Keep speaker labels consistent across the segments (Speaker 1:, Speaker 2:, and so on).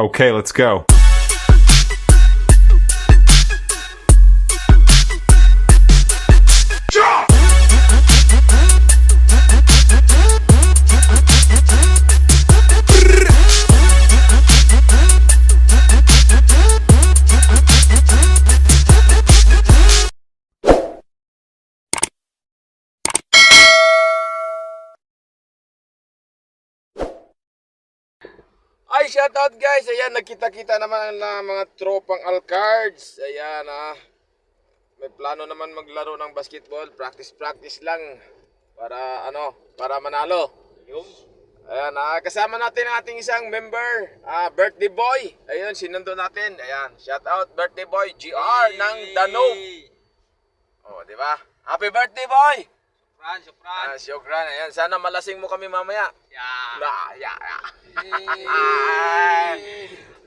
Speaker 1: Okay, let's go.
Speaker 2: Ay, shoutout guys! Ayan, nagkita-kita naman na mga tropang Alcards. Ayan, may plano naman maglaro ng basketball. Practice lang. Para manalo. Ayan, kasama natin ang ating isang member, birthday boy. Ayan, sinundo natin. Ayan, shoutout birthday boy, GR ng Danog. Oh, di ba? Happy birthday boy!
Speaker 3: Syukran.
Speaker 2: Syukran. Ayan, sana malasing mo kami mamaya.
Speaker 3: Yeah.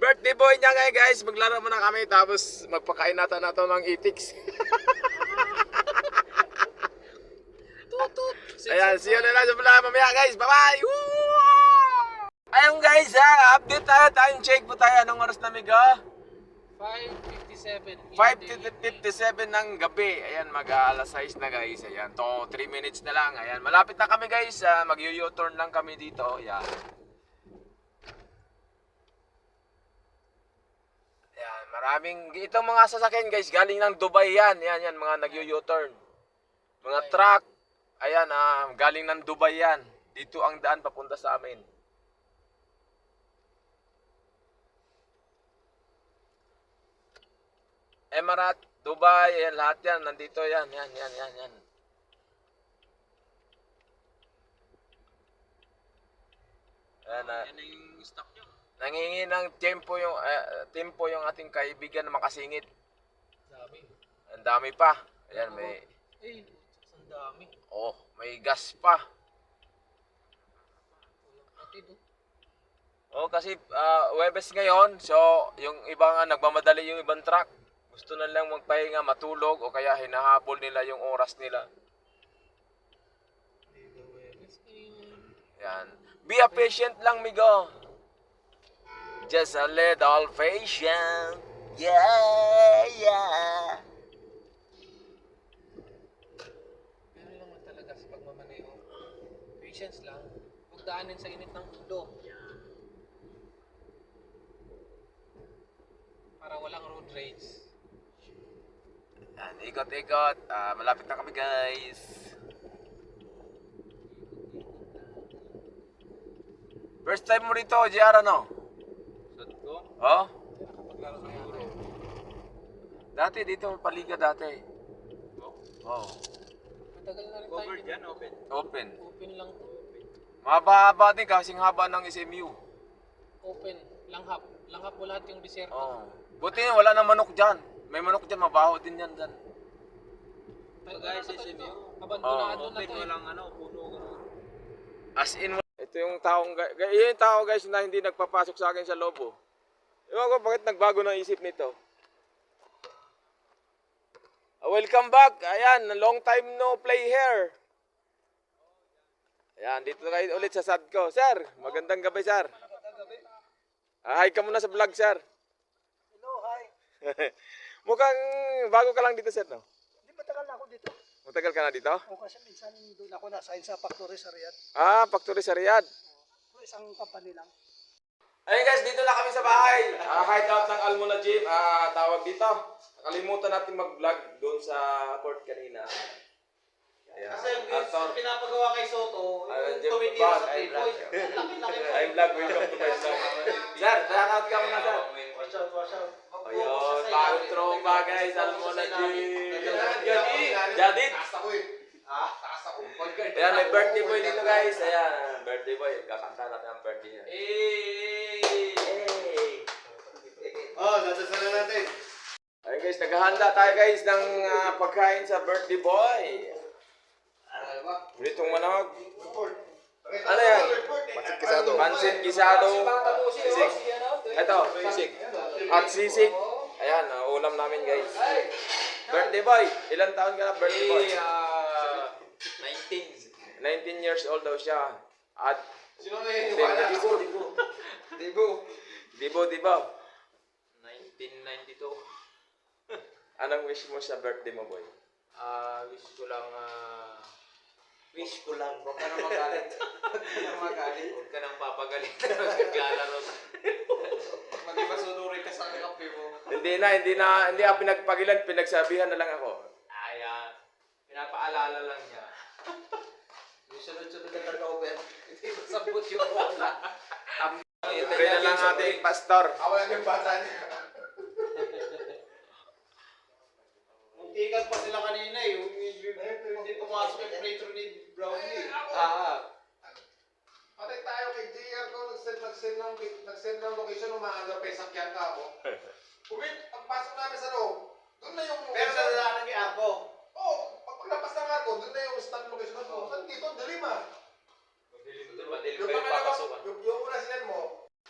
Speaker 2: Birthday boy niya ngayon guys, maglaro muna kami tapos magpakain natin ng itiks. Ayan, see you na lang sa vlog mamaya guys. Bye-bye! Woo! Ayun guys update tayo, time check po tayo. Anong oras na migo?
Speaker 3: 5:57.
Speaker 2: 5:57 ng gabi. Ayan, mag-alas 6 na guys. Ayan, to 3 minutes na lang. Ayan, malapit na kami guys. Mag-u-turn lang kami dito. Ayan. Ayan, itong mga sasakyan guys, galing ng Dubai yan. Yan, mga nag-u-turn. Mga truck. Ayan, galing ng Dubai yan. Dito ang daan papunta sa amin. Emirat, Dubai, ayan, lahat yan, nandito yan. Yan. Ayan,
Speaker 3: Yan na yung stock nyo.
Speaker 2: nangingi ng tempo yung ating kaibigan na makasingit.
Speaker 3: Dami.
Speaker 2: Ang dami pa. Ayan, may,
Speaker 3: Ang dami.
Speaker 2: may gas pa.
Speaker 3: Walang patid
Speaker 2: Kasi Webes ngayon, so yung iba nga nagmamadali yung ibang truck. Gusto na lang magpahinga, matulog, o kaya hinahabol nila yung oras nila. Yan. Be a patient lang, migo. Just a little patient. Yeah.
Speaker 3: Pero lang talaga sa pagmamaneho. Patience lang. Huwag daanin sa init ng ulo. Para walang road rage.
Speaker 2: Yan, ikot-ikot. Malapit na kami, guys. First time mo rito, JR, ano?
Speaker 3: Saan ko?
Speaker 2: Oh?
Speaker 3: Nakapaglaro na yata.
Speaker 2: Dati, dito, paliga dati. Oh.
Speaker 3: Matagal na rin tayo.
Speaker 4: Covered yan, open.
Speaker 2: Open.
Speaker 3: Open lang to.
Speaker 2: Mahaba-haba din, kasing haba ng SMU.
Speaker 3: Open. Langhap. Langhap mo lahat yung desierto.
Speaker 2: Oh. Buti wala nang manok dyan. May manok dyan, mabaho din yan dyan.
Speaker 4: Guys, SMU.
Speaker 3: Abandonado na
Speaker 4: Open,
Speaker 3: to eh.
Speaker 4: walang puno, gano'n.
Speaker 2: As in, ito yung taong, yung tao guys na hindi nagpapasok sa akin sa lobo. Ewan ko bakit nagbago ng isip nito. Welcome back. Ayan, long time no play here. Ayan, dito kayo ulit sa Sadco. Sir, magandang gabi, sir. Hi ka muna sa vlog, sir.
Speaker 5: Hello, hi.
Speaker 2: Mukhang bago ka lang dito, sir, no?
Speaker 5: Hindi matagal na ako dito.
Speaker 2: Matagal ka na dito?
Speaker 5: O kasi minsan doon ako na-assign sa factory sa Riyadh.
Speaker 2: Factory sa Riyadh.
Speaker 5: Pero isang company lang.
Speaker 2: Ayun guys, dito na kami sa bahay. Hideout ng Almona Gym. Tawag dito. Nakalimutan natin mag-vlog doon sa court kanina. Ayan.
Speaker 4: Kasi yung pinapagawa kay Soto, yung
Speaker 2: Jeff
Speaker 4: tumitira
Speaker 2: Bag,
Speaker 4: sa
Speaker 2: I'm
Speaker 4: 3
Speaker 2: vlog.
Speaker 4: points. Laki-laki pa.
Speaker 2: I'm vlog, welcome to my vlog. Sir, shoutout ka muna, sir.
Speaker 4: Watch out.
Speaker 2: Ayun, bagong tropa guys, Almona Gym. Jadid.
Speaker 4: Taas ako.
Speaker 2: Ayan, may birthday boy dito guys. Ayan, birthday boy. Kakanta natin ang birthday niya. Hey!
Speaker 4: Dadasal na natin.
Speaker 2: Ayun guys, naghahanda tayo guys ng pagkain sa birthday boy. Britong manok. Ano yan? Pansit gisado. Sisig. Ito, sisig. At sisig. Ayan, ulam namin guys. Birthday boy. Ilan taon ka na birthday boy? 19 years old daw siya. At
Speaker 4: Sino na yun?
Speaker 2: Dibu. Dibo, dibo.
Speaker 3: 1992.
Speaker 2: Anong wish mo sa birthday mo, boy?
Speaker 3: Wish ko lang,
Speaker 4: Wish ko lang.
Speaker 3: huwag ka nang magalit. Huwag ka nang magalit. Huwag ka nang papagalit. Maglalaro sa... Maging masunurin ka sa kape mo.
Speaker 2: Hindi ako pinagpagilan, pinagsabihan na lang ako.
Speaker 3: Ayan. Pinapaalala lang niya. Yung sunod-sunod na turnover. Hindi masabot yung bola.
Speaker 2: Pray na lang ating pastor.
Speaker 4: Awalan yung bata niya.
Speaker 3: Muntikan pa sila kanina eh. Yung hindi pumasok yung playthrough ni Brownie.
Speaker 4: Patay tayo kay JR ko, nag-send ng location, umaandar pa yung sakyan ka ako. Pagpasok namin sa loob, doon na yung...
Speaker 3: Pero nadaanan ni Arco.
Speaker 4: Oo, paglapas ng ako, doon na yung stand location ko. Saan dito? Dilim ah.
Speaker 3: Madilim pa yung papasukan.
Speaker 4: Yung una sinan mo.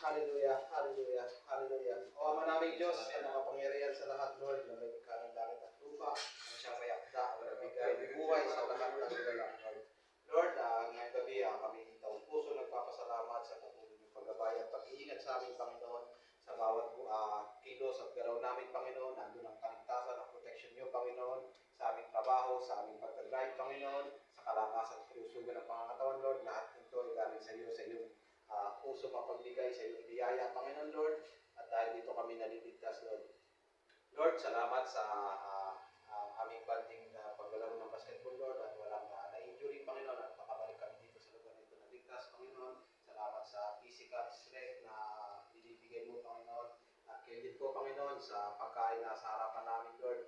Speaker 1: Hallelujah, hallelujah, hallelujah. O Ama naming Diyos, na nakapangyarihan sa lahat, Lord, na may kanang langit at lupa, ang siyang may akda, ang nabigay ng buhay sa lahat ng nilalang, Lord. Lord, ngayong gabi, kami taong puso nagpapasalamat sa patuloy ng paggabay at pag-iingat sa aming Panginoon, sa bawat kilos at galaw namin, Panginoon, nandun ang kaligtasan, ang protection niyo, Panginoon, sa aming trabaho, sa aming pagdadrive, Panginoon, sa kalakasan at kalusugan ng pangangatawan, Lord, lahat nito ay galing sa iyo, sa iyong puso mapagbigay sa iyong biyaya, Panginoon Lord, at dahil dito kami naliligtas, Lord. Lord, salamat sa aming banding na paglalaro ng basketball, Lord, at walang na-injury, Panginoon, at makabalik kami dito sa lugar nito na ligtas, Panginoon. Salamat sa physical strength na binibigay mo, Panginoon, at kayo din po, Panginoon, sa pagkain na sa harapan namin, Lord.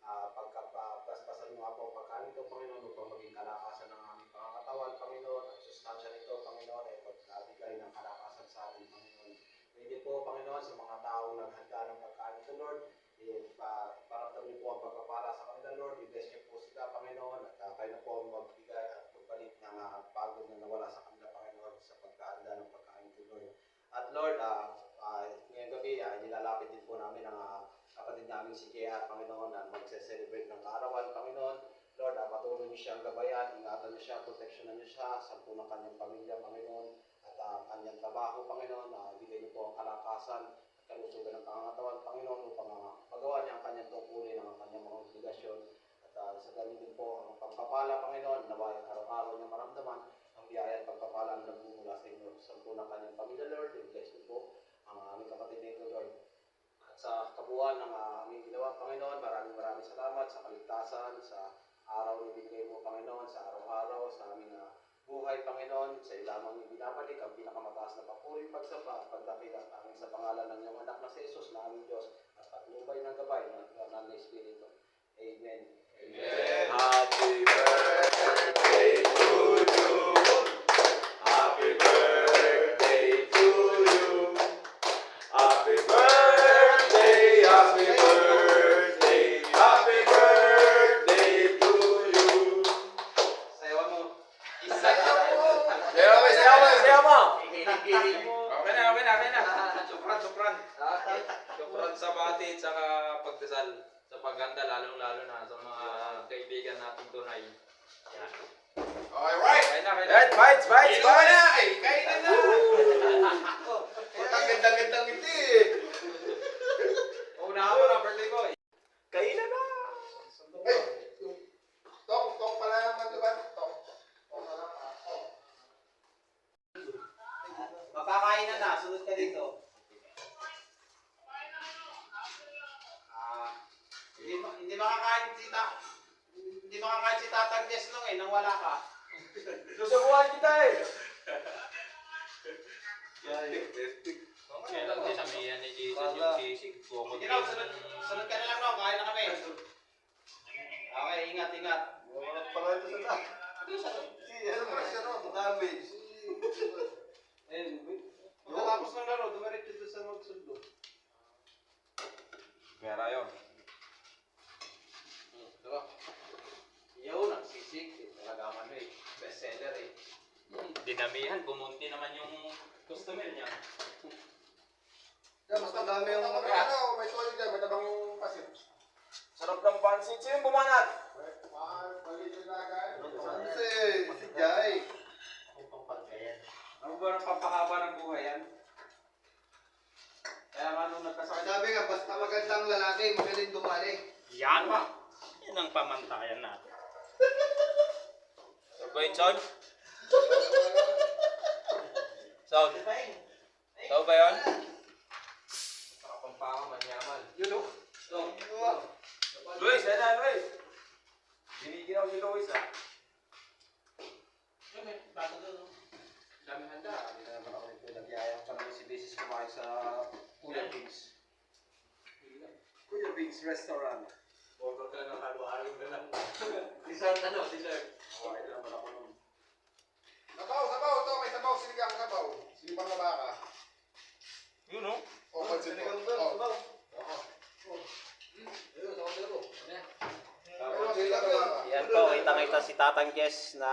Speaker 1: Pagkabasbasan mo ako ang pagkain ito, Panginoon, upang maging kalakasan ng aming pangangatawan, Panginoon, ang sustansya nito, Panginoon, ay magbigay ng kalakasan sa ating Panginoon. Pwede po, Panginoon, sa mga taong naghanda ng pagkain ito, Lord, paramdam niyo po ang pagpapala sa kanila, Lord. I-bless niyo po sila, Panginoon, at kayo na po ang magbigay at magpalit ng pagod na nawala sa kanila, Panginoon, sa pagkahanda ng pagkain ito, Lord. At Lord, ngayong gabi, nilalapit din po namin ang kapatid namin si JR, Panginoon, na magse-celebrate ng kaarawan, Panginoon. Lord, patuloy niyo siyang gabayan, ingatan niyo siya, proteksyonan niyo siya sa po ng kanyang pamilya, Panginoon, at kanyang trabaho, Panginoon. Bigay niyo po ang kalakasan at kalusugan ng pangangatawan, Panginoon, upang magawa niya ang kanyang tungkulin, ang kanyang mga obligasyon. At sa ganun din po, ang pagpapala, Panginoon, naway araw-araw niya maramdaman ang biyaya at pagpapala na nagmumula sa inyo. Sa po ng kanyang pamilya, Lord, i-bless niyo po ang aming kapatid nito, Lord. At sa kabuuan ng aming ginawa, Panginoon, maraming salamat sa kaligtasan, sa araw na binigay mo, Panginoon, sa araw-araw, sa aming buhay, Panginoon. Sa iyo lamang yung binabalik ang pinakamataas na papuring pagsamba at pagdakil at aming sa pangalan ng iyong anak na si Jesus na aming Diyos at patnubay ng gabay ng Banal na Espiritu. Amen.
Speaker 4: Amen.
Speaker 2: Happy birthday to you. Happy birthday to you. Happy birthday, happy birthday, happy birthday to you.
Speaker 3: Sayawan mo.
Speaker 2: Sayaw mo.
Speaker 3: Kilig-kilig mo.
Speaker 6: Okay na. Sopran. Sopran sa bati at saka pagdasal sa paghanda, lalong-lalo na sa mga kaibigan nating tunay. Yan.
Speaker 4: Alright!
Speaker 6: Kaya na.
Speaker 2: Bites!
Speaker 4: Inuman na! Ay, kainan na! Ang ganda-gandang ngiti eh.
Speaker 6: Una mo na, birthday ko.
Speaker 2: Kainan na!
Speaker 4: Ay, tong pala naman, diba? Tong pala naman.
Speaker 1: Makakain na, sunod ka dito. Hindi makakain si Tatang Jeslong nang wala ka.
Speaker 2: Susubuhan kita eh!
Speaker 6: Kaya lang din, samihan ni Jesus yung sisig. Bukod
Speaker 1: Sige na, sunod ka na lang, no? Kain na kami. Okay, ingat.
Speaker 4: Wala pala ito sa ano ba siya, no? Damage.
Speaker 1: Pagkatapos ng laro, dumiretso doon sa magsundo.
Speaker 6: Pera yun.
Speaker 1: Diba? Yun, ang sisig. Talaga ano eh. Best seller eh.
Speaker 6: Dinamihan, bumunti naman yung customer niya.
Speaker 4: Mas madami yung ano, may toyo dyan, may tabang yung pasit.
Speaker 2: Sarap ng pansit. Sino yung bumanat?
Speaker 4: Paligid na agad. Si Jai.
Speaker 1: Ang pangpagkayan.
Speaker 6: Ano ba ang papahaba ng buhay yan?
Speaker 3: nagkasakit.
Speaker 1: Sabi nga, basta magandang lalaki, magaling dumali.
Speaker 3: Yan ba? Yan ang pamantayan natin. Ba yun, Son? Son? Ikaw ba yun? Nakapampaka, manyaman. Yun o. Son? Luis, yan na, Luis. Binigyan ako ni Luis, ha? Yun, may bago doon, no? Dami handa.
Speaker 1: Hindi na naman ako ito. Nagyayang kami si Beses kumain sa Kuya Biggs. Kuya Biggs Restaurant.
Speaker 3: Order ka ng halo-halo na lang. Dessert ano? Dessert.
Speaker 1: Okay naman ako nun.
Speaker 4: Sabaw, sabaw. Ito, may sabaw. Sinigang sabaw. Sinigang na baka.
Speaker 3: Yun, no?
Speaker 4: O, pansit ko.
Speaker 1: Sinigang ba?
Speaker 4: O.
Speaker 1: Sabaw? Ayun, sa kanila ko.
Speaker 4: Pero sinigang na baka.
Speaker 7: Yan po, kitang-kita si Tatang Jess na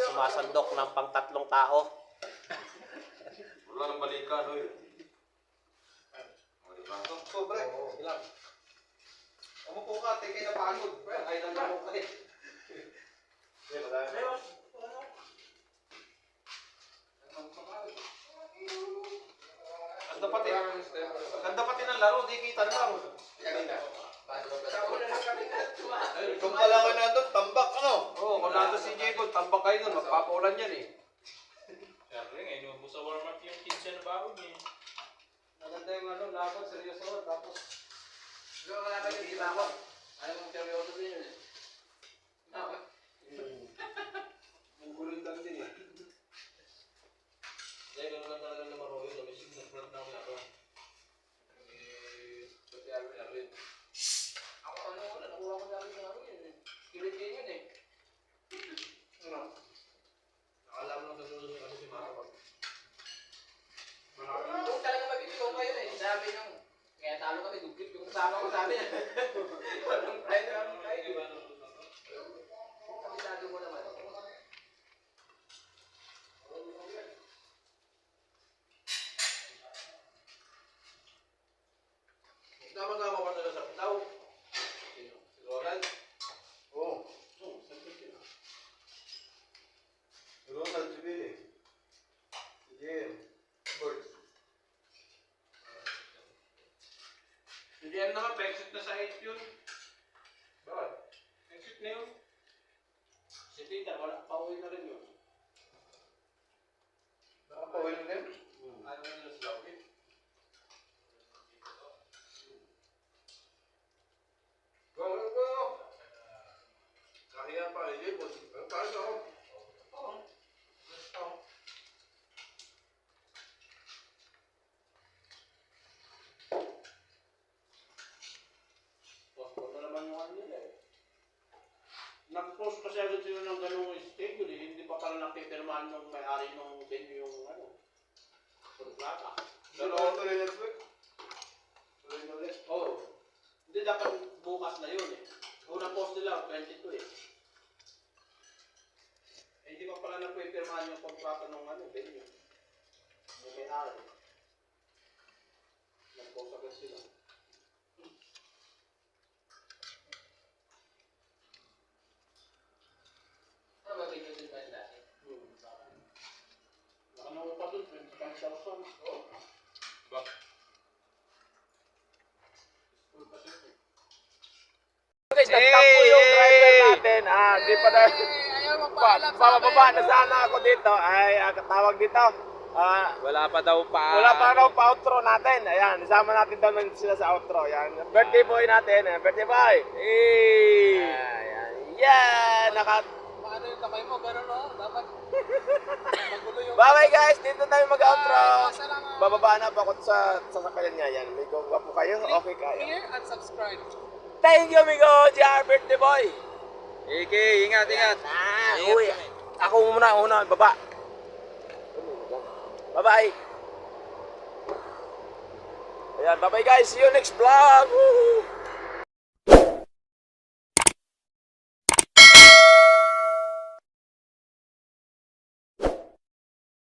Speaker 7: sumasandok ng pang-3 tao.
Speaker 3: Wala nang balikan, oy.
Speaker 1: Sobre. Ilang. Umupo ka, tingin na pagod. Ay, nandang ka eh.
Speaker 3: Ganda pati ng laro, di kita lang.
Speaker 1: Kung pala ko na doon, tambak ano?
Speaker 3: Oo, kung nandun si Diego, tambak kayo nun, magpapaulan yan eh. Siyempre nga, inuubos sa warm-up yung 15 na bago niya.
Speaker 1: Maganda yung ano, laban, seryoso. Tapos, yung wala ka yung laban. Ayaw mong seryoso din yun eh. Mungkulong lang din eh.
Speaker 3: Dahil gano'n lang talaga naman ako yun, namisig na front ng laban. Pati Alvin. Ako ano wala, nakuha ko na rin ng ano yun eh. Kilit yun eh.
Speaker 1: Ano?
Speaker 3: Nakala mo lang sa susunod kasi si Mara.
Speaker 6: Kung talaga mabibigyan kayo eh. Sabi nung, kaya talo kami, dugit yung kasama ko sabi niya. Anong pride, anong pride. Kabisado mo naman.
Speaker 3: Tama-tama ko na sa pitaw. Si Ronald.
Speaker 1: Oo. Si Ronald, si Billy. Si Jim. Bird.
Speaker 3: Si DM naman, pa-exit na sa 8 yun. Bakit? Exit na yun. Si Tita, wala, pauwi na rin yun.
Speaker 1: Nakapawin mo din?
Speaker 3: Ayaw na nila sila, okay?
Speaker 4: Go, go, go. Kaya pa, hindi mo. Paano ako?
Speaker 3: Oo. Basta. Post na naman yung ano nila eh. Nag-post kasi agad sila ng ganung schedule eh. Hindi pa pala napipirmahan ng may-ari ng venue yung ano. Kontrata.
Speaker 1: Pero
Speaker 3: Pero,
Speaker 1: tuloy next week. Tuloy na ulit.
Speaker 3: oo. Hindi dapat bukas na yun eh. Unang post nila, 22 eh. Eh, hindi pa pala napipirmahan yung kontrata ng ano, venue. Yung may-ari. Nag-post agad sila.
Speaker 6: Ano ba video din ba nila?
Speaker 3: Nakanawa pa doon, 25,000. Oo. Diba? School pa siya.
Speaker 2: Guys, nagtampo yung driver natin. Di pa na... Bababa na sana ako dito. Ay, tawag dito.
Speaker 6: Wala pa daw pa.
Speaker 2: Wala pa raw pa outro natin. Ayan, isama natin daw sila sa outro. Ayan, birthday boy natin. Birthday boy. Hey! Ayan. Yeah!
Speaker 5: Paano yung kamay mo? Ganun no? Dapat magulo yung...
Speaker 2: Bye-bye guys! Dito tayo mag-outro.
Speaker 5: Salamat.
Speaker 2: Bababa na pa ako sa sasakyan niya. Yan, may gumpa po kayo. Okay kayo.
Speaker 5: Here and subscribe.
Speaker 2: Thank you, amigo! JR birthday boy!
Speaker 6: Ike, ingat, ingat.
Speaker 2: Uy, ako muna, baba. Bye-bye. Ayan, bye-bye guys. See you next vlog. Woo!